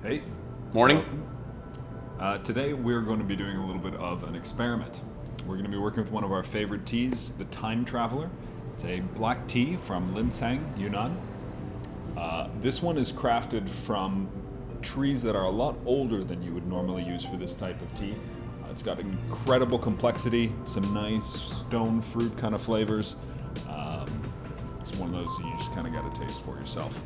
Hey. Morning. Today we're going to be doing a little bit of an experiment. We're going to be working with one of our favorite teas, the Time Traveler. It's a black tea from Linsang, Yunnan. This one is crafted from trees that are a lot older than you would normally use for this type of tea. It's got incredible complexity, some nice stone fruit kind of flavors. It's one of those that you just kind of got to taste for yourself.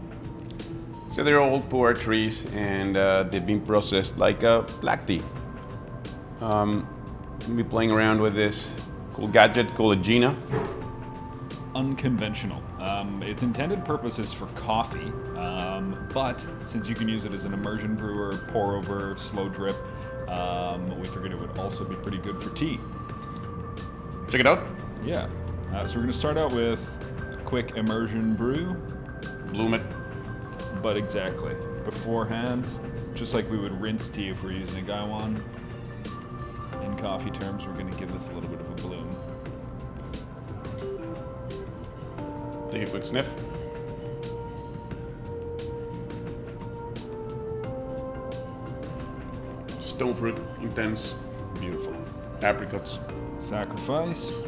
So they're old poor trees and they've been processed like a black tea. We'll be playing around with this cool gadget called a Gina. Unconventional. Its intended purpose is for coffee, but since you can use it as an immersion brewer, pour over, slow drip, we figured it would also be pretty good for tea. Check it out. Yeah. So we're going to start out with a quick immersion brew. Bloom it. But exactly. Beforehand, just like we would rinse tea if we're using a Gaiwan, in coffee terms, we're going to give this a little bit of a bloom. Take a quick sniff. Stone fruit, intense, Beautiful. apricots. Sacrifice.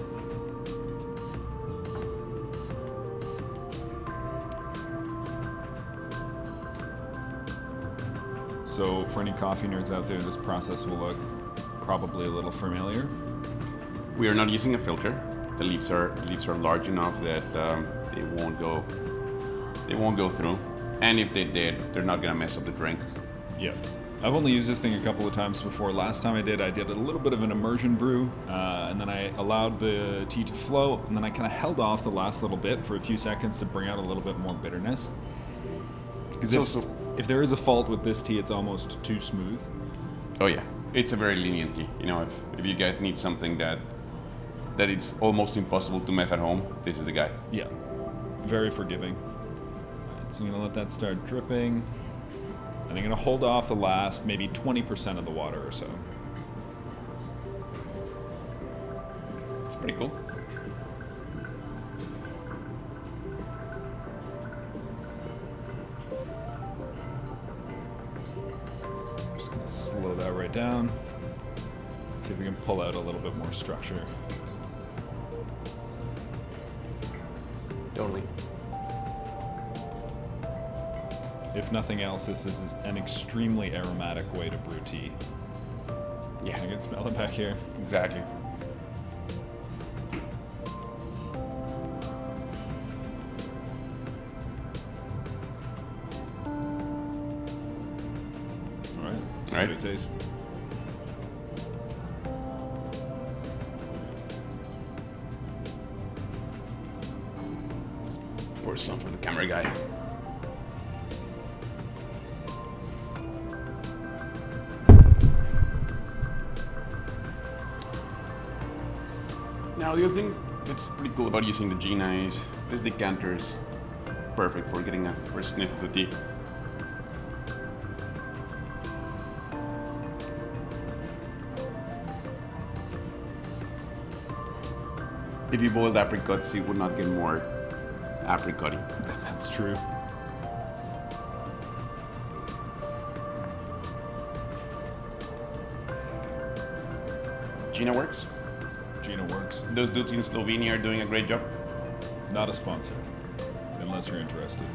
So for any coffee nerds out there, this process will look probably a little familiar. We are not using a filter. The leaves are large enough that they won't go through. And if they did, they're not gonna mess up the drink. Yeah. I've only used this thing a couple of times before. Last time I did a little bit of an immersion brew, and then I allowed the tea to flow, and then I kind of held off the last little bit for a few seconds to bring out a little bit more bitterness. Because if there is a fault with this tea, it's almost too smooth. Oh yeah, it's a very lenient tea. You know, if you guys need something that it's almost impossible to mess at home, this is the guy. Yeah, very forgiving. All right, so I'm gonna let that start dripping. And I'm gonna hold off the last maybe 20% of the water or so. It's pretty cool. Just gonna slow that right down. See if we can pull out a little bit more structure. Totally. If nothing else, this is an extremely aromatic way to brew tea. Yeah, I can smell it back here. exactly. All right, see All right. what it tastes. Pour some for the camera guy. Now the other thing that's pretty cool about using the Gina is this decanter is perfect for getting a first sniff of the tea. If you boiled apricots, it would not get more apricotty. That's true. Gina works. Gina works. Those dudes in Slovenia are doing a great job. Not a sponsor, unless you're interested.